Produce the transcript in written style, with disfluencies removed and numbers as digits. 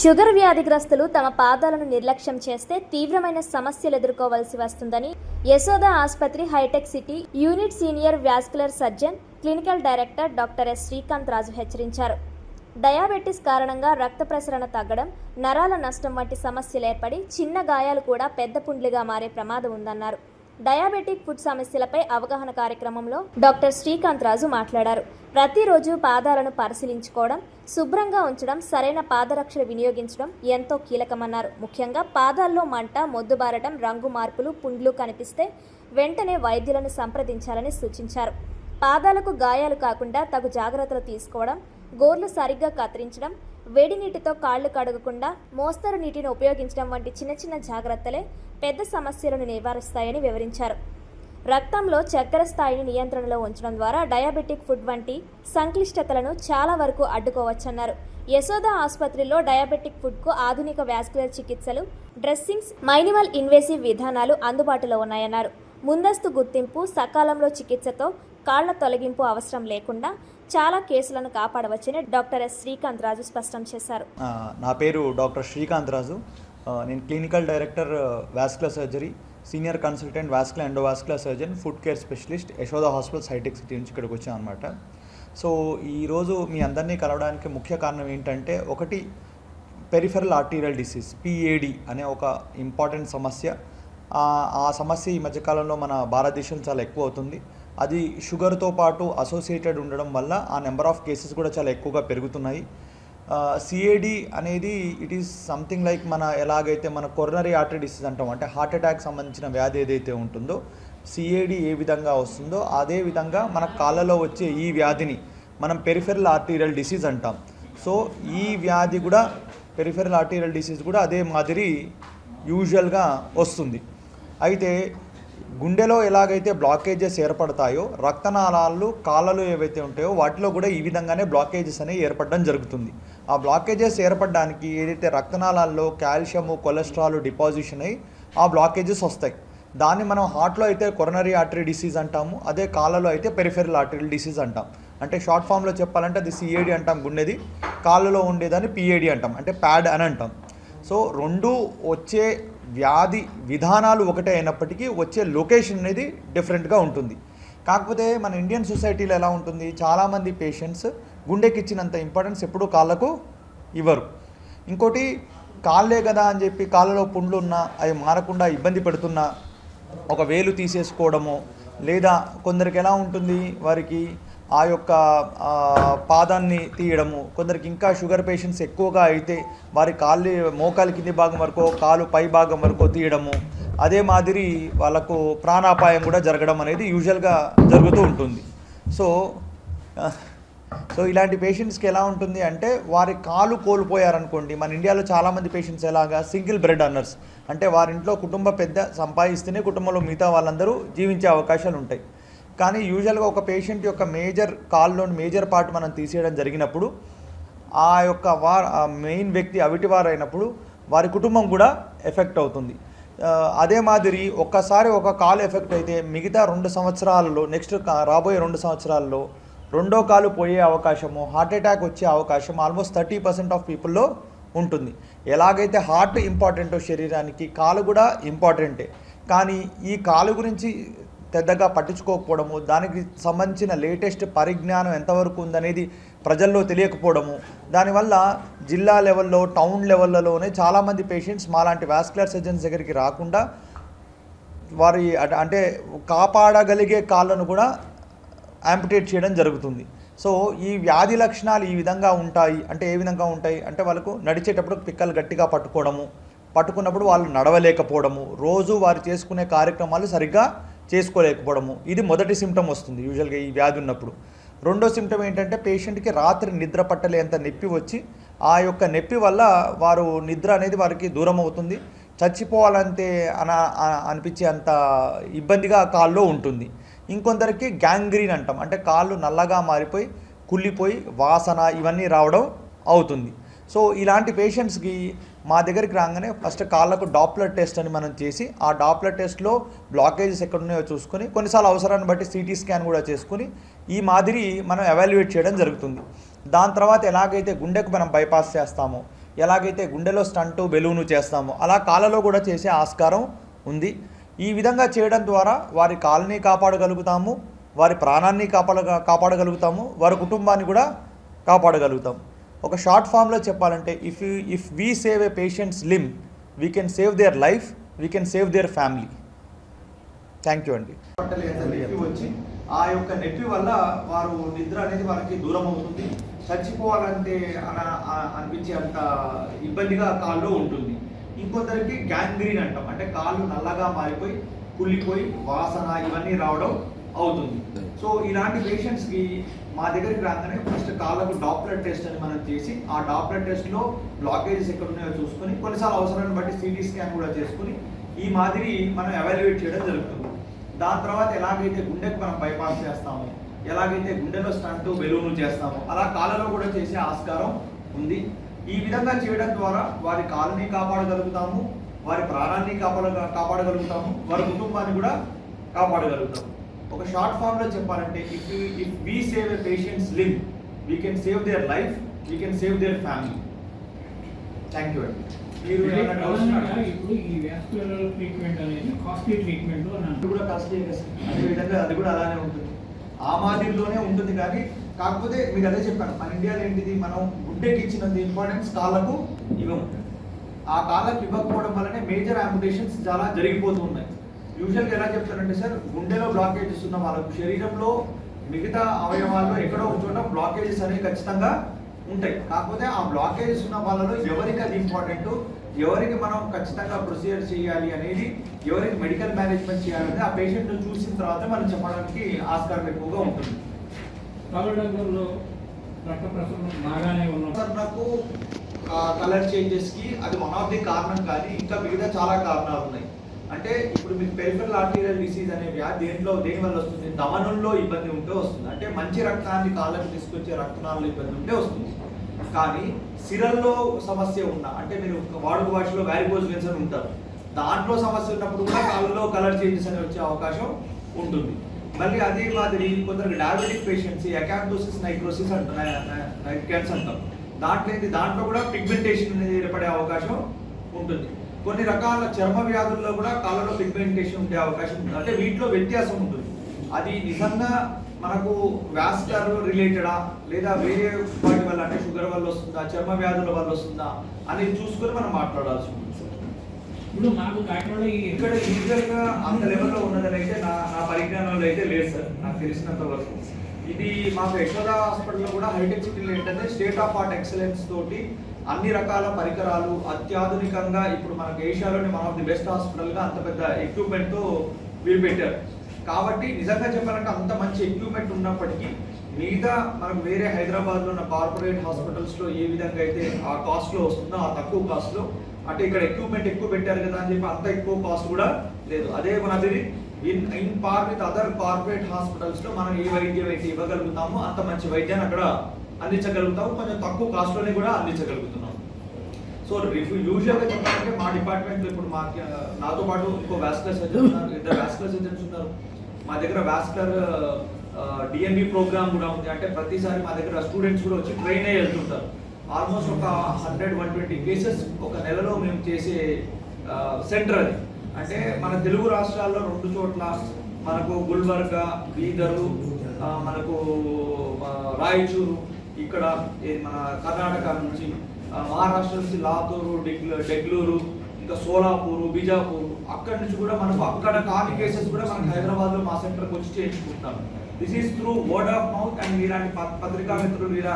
Sugar వ్యాధిగ్రస్తులు తమ పాదాలను నిర్లక్ష్యం చేస్తే తీవ్రమైన సమస్యలు ఎదుర్కోవాల్సి వస్తుందని యశోద ఆసుపత్రి Hi-Tech City unit senior vascular surgeon clinical director doctor S Srikanth Raju హెచ్చరించారు. డయాబెటిస్ కారణంగా రక్త ప్రసరణ తగ్గడం, నరాల నష్టం వంటి సమస్యలు ఏర్పడి చిన్న గాయాలు కూడా పెద్ద పుండ్లుగా మారే ప్రమాదం ఉందన్నారు. డయాబెటిక్ ఫుడ్ సమస్యలపై అవగాహన కార్యక్రమంలో డాక్టర్ శ్రీకాంత్ రాజు మాట్లాడారు. ప్రతిరోజు పాదాలను పరిశీలించుకోవడం, శుభ్రంగా ఉంచడం, సరైన పాదరక్షలు వినియోగించడం ఎంతో కీలకమన్నారు. ముఖ్యంగా పాదాల్లో మంట, మొద్దుబారటం, రంగు మార్పులు, పుండ్లు కనిపిస్తే వెంటనే వైద్యులను సంప్రదించాలని సూచించారు. పాదాలకు గాయాలు కాకుండా తగు జాగ్రత్తలు తీసుకోవడం, గోర్లు సరిగ్గా కత్తిరించడం, వేడి నీటితో కాళ్లు కడగకుండా మోస్తరు నీటిని ఉపయోగించడం వంటి చిన్న చిన్న జాగ్రత్తలే పెద్ద సమస్యలను నివారిస్తాయని వివరించారు. రక్తంలో చక్కెర స్థాయిని నియంత్రణలో ఉంచడం ద్వారా డయాబెటిక్ ఫుడ్ వంటి సంక్లిష్టతలను చాలా వరకు అడ్డుకోవచ్చన్నారు. యశోద ఆసుపత్రిలో డయాబెటిక్ ఫుడ్కు ఆధునిక వాస్కులర్ చికిత్సలు, డ్రెస్సింగ్స్, మైనిమల్ ఇన్వేసివ్ విధానాలు అందుబాటులో ఉన్నాయన్నారు. ముందస్తు గుర్తింపు, సకాలంలో చికిత్సతో కాళ్ల తొలగింపు అవసరం లేకుండా చాలా కేసులను కాపాడవచ్చని డాక్టర్ ఎస్ శ్రీకాంత్ రాజు స్పష్టం చేశారు. నా పేరు డాక్టర్ శ్రీకాంత్ రాజు. నేను clinical director vascular surgery, senior consultant vascular endovascular surgeon, foot care specialist, Yashoda hospitals Hitech City నుంచి ఇక్కడికి వచ్చాను అనమాట. సో ఈరోజు మీ అందరినీ కలవడానికి ముఖ్య కారణం ఏంటంటే, ఒకటి పెరిఫెరల్ ఆర్టీరియల్ డిసీజ్ PAD అనే ఒక ఇంపార్టెంట్ సమస్య. ఆ సమస్య ఈ మధ్యకాలంలో మన భారతదేశం చాలా ఎక్కువ అవుతుంది. అది షుగర్తో పాటు అసోసియేటెడ్ ఉండడం వల్ల ఆ నెంబర్ ఆఫ్ కేసెస్ కూడా చాలా ఎక్కువగా పెరుగుతున్నాయి. CAD అనేది ఇట్ ఈస్ సంథింగ్ లైక్ ఎలాగైతే మన కొరనరీ ఆర్టరీ డిసీజ్ అంటాం, అంటే హార్ట్ అటాక్ సంబంధించిన వ్యాధి ఏదైతే ఉంటుందో, CAD ఏ విధంగా వస్తుందో అదే విధంగా మన కాళ్ళలో వచ్చే ఈ వ్యాధిని మనం పెరిఫెరల్ ఆర్టీరియల్ డిసీజ్ అంటాం. సో ఈ వ్యాధి కూడా, పెరిఫెరల్ ఆర్టీరియల్ డిసీజ్ కూడా అదే మాదిరి యూజువల్గా వస్తుంది. అయితే గుండెలో ఎలాగైతే బ్లాకేజెస్ ఏర్పడతాయో, రక్తనాళాలు కాళ్ళలో ఏవైతే ఉంటాయో వాటిలో కూడా ఈ విధంగానే బ్లాకేజెస్ అనేవి ఏర్పడడం జరుగుతుంది. ఆ బ్లాకేజెస్ ఏర్పడడానికి ఏదైతే రక్తనాళాల్లో కాల్షియము, కొలెస్ట్రాల్ డిపాజిషన్ అయ్యి ఆ బ్లాకేజెస్ వస్తాయి. దాన్ని మనం హార్ట్లో అయితే కొరనరీ ఆర్టరీ డిసీజ్ అంటాము, అదే కాళ్ళలో అయితే పెరిఫెరల్ ఆర్టరీ డిసీజ్ అంటాం. అంటే షార్ట్ ఫామ్లో చెప్పాలంటే అది CAD అంటాం గుండెది, కాళ్ళలో ఉండేదాన్ని PAD అంటాం, అంటే ప్యాడ్ అని అంటాం. సో రెండు వచ్చే వ్యాధి విధానాలు ఒకటే అయినప్పటికీ వచ్చే లొకేషన్ అనేది డిఫరెంట్గా ఉంటుంది. కాకపోతే మన ఇండియన్ సొసైటీలో ఎలా ఉంటుంది, చాలామంది పేషెంట్స్ గుండెకి ఇచ్చినంత ఇంపార్టెన్స్ ఎప్పుడూ కాళ్ళకు ఇవ్వరు. ఇంకోటి, కాళ్ళే కదా అని చెప్పి కాళ్ళలో పుండ్లు ఉన్నా అవి మారకుండా ఇబ్బంది పెడుతున్నా ఒక వేలు తీసేసుకోవడము, లేదా కొందరికి ఎలా ఉంటుంది వారికి ఆ యొక్క పాదాన్ని తీయడము, కొందరికి ఇంకా షుగర్ పేషెంట్స్ ఎక్కువగా అయితే వారి మోకాలి కింది భాగం వరకు, కాలు పై భాగం వరకు తీయడము, అదే మాదిరి వాళ్ళకు ప్రాణాపాయం కూడా జరగడం అనేది యూజువల్గా జరుగుతూ ఉంటుంది. సో ఇలాంటి పేషెంట్స్కి ఎలా ఉంటుంది అంటే, వారి కాలు కోల్పోయారనుకోండి, మన ఇండియాలో చాలామంది పేషెంట్స్ ఎలాగా సింగిల్ బ్రెడ్ అర్నర్స్, అంటే వారింట్లో కుటుంబ పెద్ద సంపాదిస్తేనే కుటుంబంలో మిగతా వాళ్ళందరూ జీవించే అవకాశాలు ఉంటాయి. కానీ యూజువల్గా ఒక పేషెంట్ యొక్క కాల్లోని మేజర్ పార్ట్ మనం తీసేయడం జరిగినప్పుడు ఆ యొక్క మెయిన్ వ్యక్తి అవిటివారు అయినప్పుడు వారి కుటుంబం కూడా ఎఫెక్ట్ అవుతుంది. అదే మాదిరి ఒక్కసారి ఒక కాలు ఎఫెక్ట్ అయితే మిగతా 2 సంవత్సరాలలో, నెక్స్ట్ రాబోయే 2 సంవత్సరాల్లో రెండో కాలు పోయే అవకాశము, హార్ట్ అటాక్ వచ్చే అవకాశం ఆల్మోస్ట్ 30% ఆఫ్ పీపుల్లో ఉంటుంది. ఎలాగైతే హార్ట్ ఇంపార్టెంటో శరీరానికి, కాలు కూడా ఇంపార్టెంటే. కానీ ఈ కాలు గురించి పెద్దగా పట్టించుకోకపోవడము, దానికి సంబంధించిన లేటెస్ట్ పరిజ్ఞానం ఎంతవరకు ఉందనేది ప్రజల్లో తెలియకపోవడము, దానివల్ల జిల్లా లెవెల్లో, టౌన్ లెవెల్లోనే చాలామంది పేషెంట్స్ మాలాంటి వాస్కులర్ సర్జన్స్ దగ్గరికి రాకుండా వారి అంటే కాపాడగలిగే కాళ్ళను కూడా యాంపిటేట్ చేయడం జరుగుతుంది. సో ఈ వ్యాధి లక్షణాలు ఈ విధంగా ఉంటాయి. అంటే ఏ విధంగా ఉంటాయి అంటే, వాళ్ళకు నడిచేటప్పుడు పిక్కలు గట్టిగా పట్టుకున్నప్పుడు వాళ్ళు నడవలేకపోవడము, రోజు వారు చేసుకునే కార్యక్రమాలు సరిగ్గా చేసుకోలేకపోవడము, ఇది మొదటి సిమ్టమ్ వస్తుంది యూజువల్గా ఈ వ్యాధి ఉన్నప్పుడు. రెండో సిమ్టమ్ ఏంటంటే, పేషెంట్కి రాత్రి నిద్ర పట్టలేంత నొప్పి వచ్చి ఆ యొక్క నొప్పి వల్ల వారు నిద్ర అనేది వారికి దూరం అవుతుంది, చచ్చిపోవాలంటే అనిపించే అంత ఇబ్బందిగా కాల్లో ఉంటుంది. ఇంకొందరికి గ్యాంగ్రీన్ అంటాం, అంటే కాళ్ళు నల్లగా మారిపోయి కుళ్ళిపోయి వాసన ఇవన్నీ రావడం అవుతుంది. సో ఇలాంటి పేషెంట్స్కి మా దగ్గరికి రాగానే ఫస్ట్ కాళ్ళకు డాప్లర్ టెస్ట్ అని మనం చేసి, ఆ డాప్లర్ టెస్ట్లో బ్లాకేజెస్ ఎక్కడ ఉన్నాయో చూసుకొని, కొన్నిసార్లు అవసరాన్ని బట్టి CT స్కాన్ కూడా చేసుకుని ఈ మాదిరి మనం ఎవాల్యుయేట్ చేయడం జరుగుతుంది. దాని తర్వాత ఎలాగైతే గుండెకు మనం బైపాస్ చేస్తామో, ఎలాగైతే గుండెలో స్టంటు బెలూను చేస్తామో అలా కాళ్ళలో కూడా చేసే ఆస్కారం ఉంది. ఈ విధంగా చేయడం ద్వారా వారి కాళ్ళని కాపాడగలుగుతాము, వారి ప్రాణాన్ని కాపాడగలుగుతాము, వారి కుటుంబాన్ని కూడా కాపాడగలుగుతాం. ఒక షార్ట్ ఫామ్లో చెప్పాలంటే if we save a patients limb, we can save their life, we can save their family. Thank you అండి. నొప్పి వచ్చి ఆ యొక్క నొప్పి వల్ల వారు నిద్ర అనేది వారికి దూరం అవుతుంది. చచ్చిపోవాలంటే అనిపించే అంత ఇబ్బందిగా కాళ్ళు ఉంటుంది. ఇంకొందరికి గ్యాంగ్రీన్ అంటాం, అంటే కాళ్ళు నల్లగా మారిపోయి కుళ్ళిపోయి వాసన ఇవన్నీ రావడం అవుతుంది. సో ఇలాంటి పేషెంట్స్కి మా దగ్గరికి రాగానే ఫస్ట్ కాళ్ళకు డాప్లర్ టెస్ట్ అని మనం చేసి ఆ డాప్లర్ టెస్ట్లో బ్లాకేజెస్ ఎక్కడ ఉన్నాయో చూసుకొని కొన్నిసార్లు అవసరాన్ని బట్టి సిటీ స్కాన్ కూడా చేసుకుని ఈ మాదిరి మనం ఎవాల్యుయేట్ చేయడం జరుగుతుంది. దాని తర్వాత ఎలాగైతే గుండెకు మనం బైపాస్ చేస్తామో, ఎలాగైతే గుండెలో స్టంటు బెలూను చేస్తామో అలా కాళ్ళలో కూడా చేసే ఆస్కారం ఉంది. ఈ విధంగా చేయడం ద్వారా వారి కాళ్ళని కాపాడగలుగుతాము, వారి ప్రాణాన్ని కాపాడగలుగుతాము, వారి కుటుంబాన్ని కూడా కాపాడగలుగుతాము. ఒక షార్ట్ ఫామ్లో చెప్పాలంటే if we save a patients limb, we can save their life, we can save their family. Thank you అండి. మీరు ఇప్పుడు ఈ వాస్కులర్ ట్రీట్మెంట్ అనేది కాస్ట్లీ ట్రీట్మెంట్ అది కూడా కాస్ట్లీ, అదేవిధంగా అది కూడా అలానే ఉంటుంది, ఆ మాదిరిలోనే ఉంటుంది. కానీ కాకపోతే మీకు అదే చెప్పాను, మన ఇండియాలో ఏంటిది, మనం గుడ్డెకి ఇచ్చినంత ఇంపార్టెన్స్ కాళ్ళకు ఇవ్వము. ఆ కాళ్ళకు ఇవ్వకపోవడం వల్లనే మేజర్ ఆంపుటేషన్స్ చాలా జరిగిపోతూ ఉన్నాయి. యూజువల్గా ఎలా చెప్తారంటే సార్, గుండెలో బ్లాకేజెస్ ఉన్న వాళ్ళకు శరీరంలో మిగతా అవయవాల్లో ఎక్కడో ఒక చోట బ్లాకేజెస్ అనేవి ఖచ్చితంగా ఉంటాయి. కాకపోతే ఆ బ్లాకేజెస్ ఉన్న వాళ్ళలో ఎవరికి అది ఇంపార్టెంట్, ఎవరికి మనం ఖచ్చితంగా ప్రొసీజర్ చేయాలి అనేది, ఎవరికి మెడికల్ మేనేజ్మెంట్ చేయాలనేది ఆ పేషెంట్ను చూసిన తర్వాత మనం చెప్పడానికి ఆస్కారం ఎక్కువగా ఉంటుంది. నాకు కలర్ చేంజెస్కి అది వన్ ఆఫ్ ది కారణం, కానీ ఇంకా మిగతా చాలా కారణాలు ఉన్నాయి. అంటే ఇప్పుడు మీకు పెరిఫెరల్ ఆర్టీరియల్ డిసీజ్ అనే వ్యాధి దేని వల్ల వస్తుంది, దమనంలో ఇబ్బంది ఉంటే వస్తుంది. అంటే మంచి రక్తాన్ని కాళ్ళకు తీసుకొచ్చే రక్తనాళాల్లో ఇబ్బంది ఉంటే వస్తుంది. కానీ సిరల్లో సమస్య ఉన్నా, అంటే మీరు వాడుక భాషలో వ్యారికోజ్ వెన్స్ అని ఉంటారు, దాంట్లో సమస్య ఉన్నప్పుడు కూడా కాళ్ళలో కలర్ చేంజెస్ అని వచ్చే అవకాశం ఉంటుంది. మళ్ళీ అదే మాదిరి కొందరికి డయాబెటిక్ పేషెంట్స్ అకాంతోసిస్ నైక్రోసిస్ అంటాం, దాంట్లో కూడా పిగ్మెంటేషన్ అనేది ఏర్పడే అవకాశం ఉంటుంది. కొన్ని రకాల చర్మ వ్యాధుల్లో కూడా కాళ్ళలో పిగ్మెంటేషన్ ఉండే అవకాశం ఉంటుంది. అంటే వీటిలో వ్యత్యాసం ఉంటుంది. అది నిజంగా మనకు వాస్కులర్ రిలేటెడా లేదా వేరే వాటి వల్ల, అంటే షుగర్ వల్ల వస్తుందా, చర్మ వ్యాధుల వల్ల వస్తుందా అనేది చూసుకొని మనం మాట్లాడాల్సి ఉంటుంది సార్. ఇప్పుడు మాకు ఇక్కడ యూజువల్గా అంత లెవెల్లో ఉన్నదని అయితే నా పరిజ్ఞానంలో అయితే లేదు సార్, నాకు తెలిసినంత వరకు. ఇది మాకు యశోద హాస్పిటల్లో కూడా హైటెక్ సిటీలో ఏంటంటే స్టేట్ ఆఫ్ ఆర్ట్ ఎక్సలెన్స్ తోటి అన్ని రకాల పరికరాలు అత్యాధునికంగా ఇప్పుడు మనకు ఏషియాలోని వన్ ఆఫ్ ది బెస్ట్ హాస్పిటల్గా అంత పెద్ద ఎక్విప్మెంట్తో వీలు పెట్టారు. కాబట్టి నిజంగా చెప్పాలంటే అంత మంచి ఎక్విప్మెంట్ ఉన్నప్పటికీ మిగతా మనకు వేరే హైదరాబాద్లో ఉన్న కార్పొరేట్ హాస్పిటల్స్లో ఏ విధంగా అయితే ఆ కాస్ట్లో వస్తుందో ఆ తక్కువ కాస్ట్లో, అంటే ఇక్కడ ఎక్విప్మెంట్ ఎక్కువ పెట్టారు కదా అని చెప్పి అంత ఎక్కువ కాస్ట్ కూడా లేదు. అదే మనది in par with other corporate హాస్పిటల్స్లో మనం ఏ వైద్యం అయితే ఇవ్వగలుగుతామో అంత మంచి వైద్యాన్ని అక్కడ అందించగలుగుతాము, కొంచెం తక్కువ కాస్ట్లోనే కూడా అందించగలుగుతున్నాం. సో యూజువల్గా చెప్పాలంటే మా డిపార్ట్మెంట్లో ఇప్పుడు నాతో పాటు ఇంకో వాస్కులర్ సర్జన్ ఉన్నారు, ఇద్దరు వాస్కులర్ సర్జన్స్ ఉన్నారు. మా దగ్గర వాస్కులర్ డిఎన్బి ప్రోగ్రామ్ కూడా ఉంది. అంటే ప్రతిసారి మా దగ్గర స్టూడెంట్స్ కూడా వచ్చి ట్రైన్ అయ్యి వెళ్తుంటారు. ఆల్మోస్ట్ ఒక 100-120 కేసెస్ ఒక నెలలో మేము చేసే సెంటర్ అది. అంటే మన తెలుగు రాష్ట్రాల్లో 2 చోట్ల, మనకు గుల్బర్గా, బీదరు, మనకు రాయచూరు, ఇక్కడ మన కర్ణాటక నుంచి, మహారాష్ట్ర నుంచి లాతూరు, డెగ్లూరు, ఇంకా సోలాపూరు, బీజాపూర్, అక్కడి నుంచి కూడా మనకు అక్కడ కాని కేసెస్ కూడా మనకు హైదరాబాద్లో మా సెంటర్కి వచ్చి చేయించుకుంటాం. This is through word of mouth. And ఇలాంటి పత్రికా మిత్రులు ఇలా